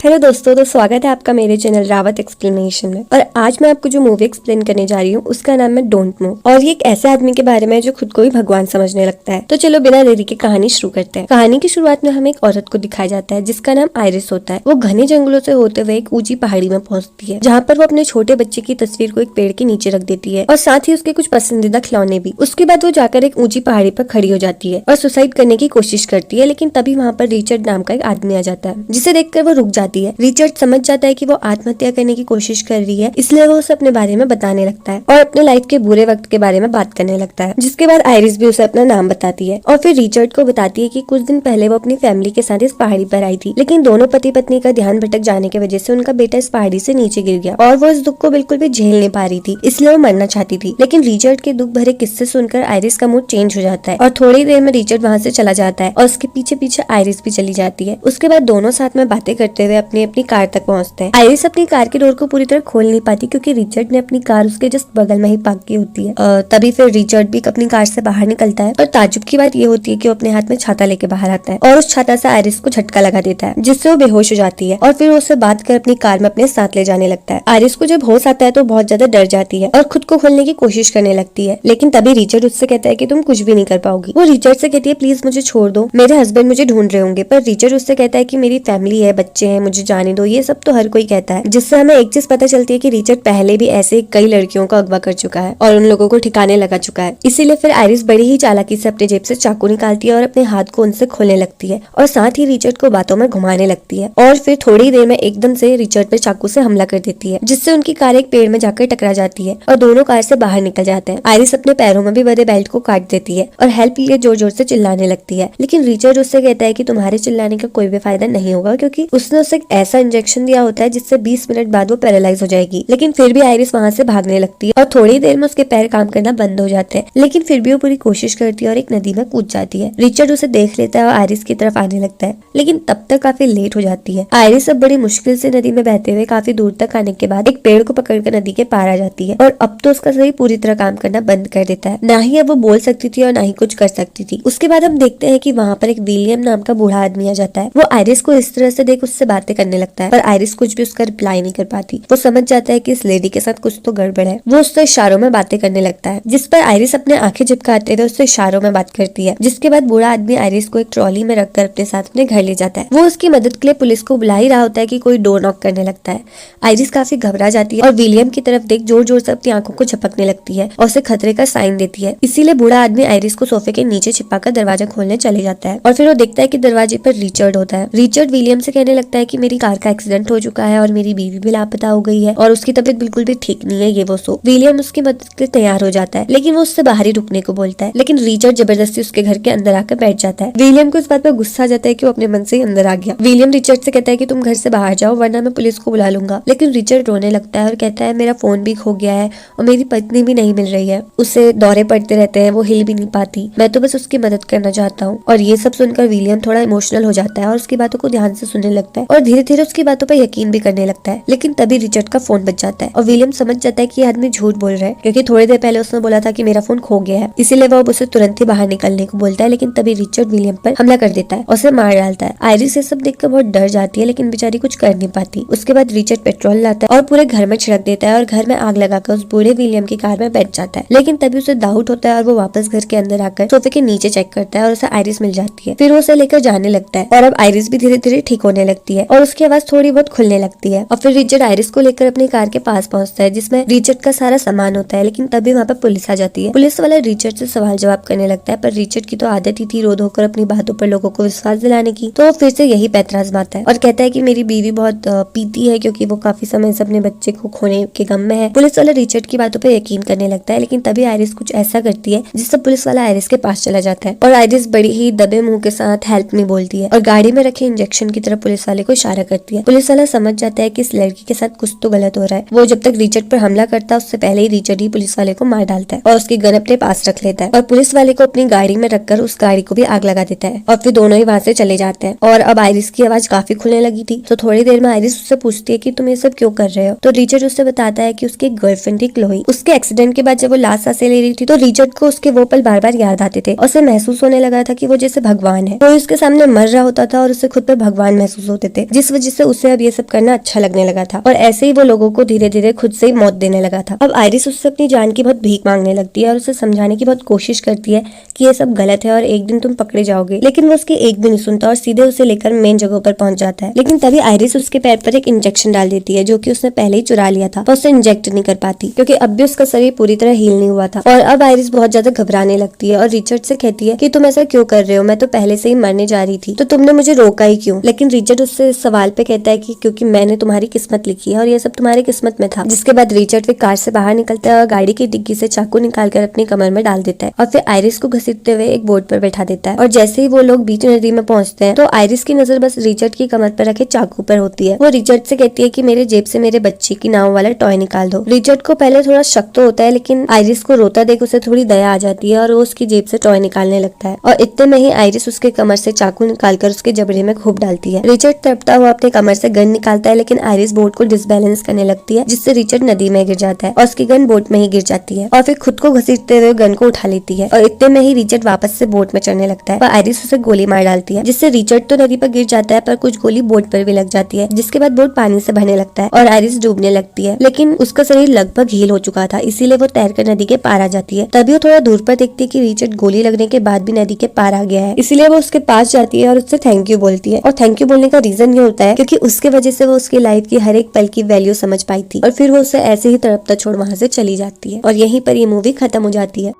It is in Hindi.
हेलो दोस्तों, तो स्वागत है आपका मेरे चैनल रावत एक्सप्लेनेशन में। और आज मैं आपको जो मूवी एक्सप्लेन करने जा रही हूँ उसका नाम है डोंट मूव। और ये एक ऐसे आदमी के बारे में है जो खुद को ही भगवान समझने लगता है। तो चलो बिना देरी के कहानी शुरू करते हैं। कहानी की शुरुआत में हमें एक औरत को दिखाया जाता है जिसका नाम आयरिस होता है। वो घने जंगलों से होते हुए एक ऊंची पहाड़ी में पहुंचती है, जहाँ पर वो अपने छोटे बच्चे की तस्वीर को एक पेड़ के नीचे रख देती है और साथ ही उसके कुछ पसंदीदा खिलौने भी। उसके बाद वो जाकर एक ऊंची पहाड़ी पर खड़ी हो जाती है और सुसाइड करने की कोशिश करती है, लेकिन तभी वहाँ पर रिचर्ड नाम का एक आदमी आ जाता है, जिसे देखकर वो रुक जाती है। रिचर्ड समझ जाता है कि वो आत्महत्या करने की कोशिश कर रही है, इसलिए वो उसे अपने बारे में बताने लगता है और अपने लाइफ के बुरे वक्त के बारे में बात करने लगता है। जिसके बाद आयरिस भी उसे अपना नाम बताती है और फिर रिचर्ड को बताती है कि कुछ दिन पहले वो अपनी फैमिली के साथ इस पहाड़ी पर आई थी, लेकिन दोनों पति पत्नी का ध्यान भटक जाने की वजह से उनका बेटा इस पहाड़ी से नीचे गिर गया और वो इस दुख को बिल्कुल भी झेल नहीं पा रही थी, इसलिए वो मरना चाहती थी। लेकिन रिचर्ड के दुख भरे किस्से सुनकर आयरिस का मूड चेंज हो जाता है और थोड़ी देर में रिचर्ड वहाँ से चला जाता है और उसके पीछे पीछे आयरिस भी चली जाती है। उसके बाद दोनों साथ में बातें करते हुए अपनी अपनी कार तक पहुँचते हैं। आयरिस अपनी कार के डोर को पूरी तरह खोल नहीं पाती क्योंकि रिचर्ड ने अपनी कार उसके जस्ट बगल में ही पार्क की होती है। तभी फिर रिचर्ड भी अपनी कार से बाहर निकलता है और ताजुब की बात ये होती है कि वो अपने हाथ में छाता लेके बाहर आता है और उस छाता से आयरिस को झटका लगा देता है, जिससे वो बेहोश हो जाती है और फिर उससे बात कर अपनी कार में अपने साथ ले जाने लगता है। आयरिस को जब होश आता है तो बहुत ज्यादा डर जाती है और खुद को खोलने की कोशिश करने लगती है, लेकिन तभी रिचर्ड उससे कहता है कि तुम कुछ भी नहीं कर पाओगी। वो रिचर्ड से कहती है प्लीज मुझे छोड़ दो, मेरे हस्बैंड मुझे ढूंढ रहे होंगे। पर रिचर्ड उससे कहता है कि मेरी फैमिली है, बच्चे हैं, मुझे जाने दो। ये सब तो हर कोई कहता है, जिससे हमें एक चीज पता चलती है कि रिचर्ड पहले भी ऐसे कई लड़कियों को अगवा कर चुका है और उन लोगों को ठिकाने लगा चुका है। इसीलिए फिर आयरिस बड़ी ही चालाकी से अपने जेब से चाकू निकालती है और अपने हाथ को उनसे खोलने लगती है और साथ ही रिचर्ड को बातों में घुमाने लगती है और फिर थोड़ी देर में एकदम से रिचर्ड पर चाकू से हमला कर देती है, जिससे उनकी कार एक पेड़ में जाकर टकरा जाती है और दोनों कार से बाहर निकल जाते हैं। आयरिस अपने पैरों में भी बंधे बेल्ट को काट देती है और हेल्प लिए जोर जोर से चिल्लाने लगती है, लेकिन रिचर्ड उससे कहता है कि तुम्हारे चिल्लाने का कोई भी फायदा नहीं होगा क्योंकि उसने उसे एक ऐसा इंजेक्शन दिया होता है जिससे 20 मिनट बाद वो पैरालाइज हो जाएगी। लेकिन फिर भी आयरिस वहाँ से भागने लगती है और थोड़ी देर में उसके पैर काम करना बंद हो जाते हैं, लेकिन फिर भी वो पूरी कोशिश करती है और एक नदी में कूद जाती है। रिचर्ड उसे देख लेता है और आयरिस की तरफ आने लगता है, लेकिन तब तक काफी लेट हो जाती है। आयरिस अब बड़ी मुश्किल से नदी में बहते हुए काफी दूर तक आने के बाद एक पेड़ को पकड़कर नदी के पार आ जाती है और अब तो उसका शरीर पूरी तरह काम करना बंद कर देता है। ना ही अब वो बोल सकती थी और ना ही कुछ कर सकती थी। उसके बाद हम देखते हैं कि वहाँ पर एक विलियम नाम का बूढ़ा आदमी आ जाता है। वो आयरिस को इस तरह से देख उससे बातें करने लगता है, पर आयरिस कुछ भी उसका रिप्लाई नहीं कर पाती। वो समझ जाता है कि इस लेडी के साथ कुछ तो गड़बड़ है। वो उससे इशारों में बातें करने लगता है, जिस पर आयरिस अपने आंखें झपकाते हुए उससे इशारों में बात करती है। जिसके बाद बूढ़ा आदमी आयरिस को एक ट्रॉली में रखकर अपने साथ अपने घर ले जाता है। वो उसकी मदद के लिए पुलिस को बुला ही रहा होता है कि कोई डोर नॉक करने लगता है। आयरिस काफी घबरा जाती है और विलियम की तरफ देख जोर जोर से अपनी आंखों को झपकने लगती है और उसे खतरे का साइन देती है। इसीलिए बूढ़ा आदमी आयरिस को सोफे के नीचे छिपाकर दरवाजा खोलने चले जाता है और फिर वो देखता है कि दरवाजे पर रिचर्ड होता है। रिचर्ड विलियम से कहने लगता है कि मेरी कार का एक्सीडेंट हो चुका है और मेरी बीवी भी लापता हो गई है और उसकी तबीयत बिल्कुल भी ठीक नहीं है, ये वो सो। विलियम उसकी मदद के लिए तैयार हो जाता है, लेकिन वो उससे बाहर ही रुकने को बोलता है, लेकिन रिचर्ड जबरदस्ती उसके घर के अंदर आकर बैठ जाता है। विलियम को इस बात पर गुस्सा आ जाता है कि वो अपने मन से ही अंदर आ गया। विलियम रिचर्ड से कहता है कि तुम घर से बाहर जाओ वरना मैं पुलिस को बुला लूंगा, लेकिन रिचर्ड रोने लगता है और कहता है मेरा फोन भी खो गया है और मेरी पत्नी भी नहीं मिल रही है, उसे दौरे पड़ते रहते हैं, वो हिल भी नहीं पाती, मैं तो बस उसकी मदद करना चाहता हूँ। और ये सब सुनकर विलियम थोड़ा इमोशनल हो जाता है और उसकी बातों को ध्यान से सुनने लगता है और धीरे धीरे उसकी बातों पर यकीन भी करने लगता है। लेकिन तभी रिचर्ड का फोन बज जाता है और विलियम समझ जाता है कि ये आदमी झूठ बोल रहा है, क्योंकि थोड़ी देर पहले उसने बोला था कि मेरा फोन खो गया है। इसीलिए वो अब उसे तुरंत ही बाहर निकलने को बोलता है, लेकिन तभी रिचर्ड विलियम पर हमला कर देता है और उसे मार डालता है। आयरिस ये सब देखकर बहुत डर जाती है, लेकिन बेचारी कुछ कर नहीं पाती। उसके बाद रिचर्ड पेट्रोल लाता है और पूरे घर में छिड़क देता है और घर में आग लगाकर उस बूढ़े विलियम की कार में बैठ जाता है। लेकिन तभी उसे डाउट होता है और वो वापस घर के अंदर आकर सोफे के नीचे चेक करता है और उसे आयरिस मिल जाती है। फिर वो उसे लेकर जाने लगता है और अब आयरिस भी धीरे धीरे ठीक होने लगती है और उसकी आवाज थोड़ी बहुत खुलने लगती है और फिर रिचर्ड आयरिस को लेकर अपनी कार के पास पहुंचता है जिसमें रिचर्ड का सारा सामान होता है। लेकिन तभी वहाँ पर पुलिस आ जाती है। पुलिस वाला रिचर्ड से सवाल जवाब करने लगता है, पर रिचर्ड की तो आदत ही थी रो धोकर अपनी बातों पर लोगों को विश्वास दिलाने की, तो फिर से यही पैंतरा आजमाता है और कहता है कि मेरी बीवी बहुत पीती है क्योंकि वो काफी समय से अपने बच्चे को खोने के गम में है। पुलिस वाला रिचर्ड की बातों पर यकीन करने लगता है, लेकिन तभी आयरिस कुछ ऐसा करती है जिससे पुलिस वाला आयरिस के पास चला जाता है और आयरिस बड़ी ही दबे मुंह के साथ हेल्प मी बोलती है और गाड़ी में रखे इंजेक्शन की तरफ पुलिस वाले को इशारा करती है। पुलिस वाला समझ जाता है कि इस लड़की के साथ कुछ तो गलत हो रहा है। वो जब तक रिचर्ड पर हमला करता है उससे पहले ही रिचर्ड ही पुलिस वाले को मार डालता है और उसकी गन अपने पास रख लेता है और पुलिस वाले को अपनी गाड़ी में रखकर उस गाड़ी को भी आग लगा देता है और फिर दोनों ही वहाँ से चले जाते हैं। और अब आयरिस की आवाज काफी खुलने लगी थी, तो थोड़ी देर में आयरिस उससे पूछती है कि तुम ये सब क्यों कर रहे हो, तो रिचर्ड उससे बताता है कि उसकी गर्लफ्रेंड थी क्लोई। उसके एक्सीडेंट के बाद जब वो लास्ट सांसें ले रही थी तो रिचर्ड को उसके वो पल बार बार याद आते थे और उसे महसूस होने लगा था कि वो जैसे भगवान है, कोई उसके सामने मर रहा होता था और उसे खुद पर भगवान महसूस होते थे। जिस वजह से उसे अब ये सब करना अच्छा लगने लगा था और ऐसे ही वो लोगों को धीरे धीरे खुद से ही मौत देने लगा था। अब आयरिस उससे अपनी जान की बहुत भीख मांगने लगती है और उसे समझाने की बहुत कोशिश करती है कि ये सब गलत है और एक दिन तुम पकड़े जाओगे, लेकिन वो उसकी एक भी नहीं सुनता और सीधे उसे लेकर मेन जगह पर पहुंच जाता है। लेकिन तभी आयरिस उसके पैर पर एक इंजेक्शन डाल देती है जो कि उसने पहले ही चुरा लिया था, पर उसे इंजेक्ट नहीं कर पाती क्योंकि अब भी उसका शरीर पूरी तरह हील नहीं हुआ था। और अब आयरिस बहुत ज्यादा घबराने लगती है और रिचर्ड से कहती है कि तुम ऐसा क्यों कर रहे हो, मैं तो पहले से ही मरने जा रही थी, तो तुमने मुझे रोका ही क्यों। लेकिन रिचर्ड उससे इस सवाल पे कहता है कि क्योंकि मैंने तुम्हारी किस्मत लिखी है और ये सब तुम्हारी किस्मत में था। जिसके बाद रिचर्ड फिर कार से बाहर निकलता है और गाड़ी की डिग्गी से चाकू निकालकर अपनी कमर में डाल देता है और फिर आयरिस को घसीटते हुए एक बोट पर बैठा देता है। और जैसे ही वो लोग बीच नदी में पहुंचते हैं तो आयरिस की नजर बस रिचर्ड की कमर पर रखे चाकू पर होती है। वो रिचर्ड से कहती है कि मेरे जेब से मेरे बच्चे की नाव वाला टॉय निकाल दो। रिचर्ड को पहले थोड़ा शक तो होता है, लेकिन आयरिस को रोता देख उसे थोड़ी दया आ जाती है और वो उसकी जेब से टॉय निकालने लगता है और इतने में ही आयरिस उसके कमर से चाकू निकालकर उसके जबड़े में खूब डालती है। रिचर्ड तड़पता हुआ अपने कमर से गन निकालता है, लेकिन आयरिस बोट को डिसबैलेंस करने लगती है जिससे रिचर्ड नदी में गिर जाता है और उसकी गन बोट में ही गिर जाती है और फिर खुद को घसीटते हुए गन को उठा लेती है और इतने में ही रिचर्ड वापस से बोट में चढ़ने लगता है और आयरिस उसे गोली मार डालती है जिससे रिचर्ड तो नदी पर गिर जाता है पर कुछ गोली बोट पर भी लग जाती है, जिसके बाद बोट पानी से भरने लगता है और आयरिस डूबने लगती है। लेकिन उसका शरीर लगभग हील हो चुका था, इसीलिए वो तैरकर नदी के पार आ जाती है। तभी वो थोड़ा दूर पर देखती है कि रिचर्ड गोली लगने के बाद भी नदी के पार आ गया है, इसीलिए वो उसके पास जाती है और उससे थैंक यू बोलती है। और थैंक यू बोलने का रीजन ये होता है क्योंकि उसके वजह से वो उसकी लाइफ की हर एक पल की वैल्यू समझ पाई थी और फिर वो उसे ऐसे ही तड़पता छोड़ वहां से चली जाती है और यहीं पर ये मूवी खत्म हो जाती है।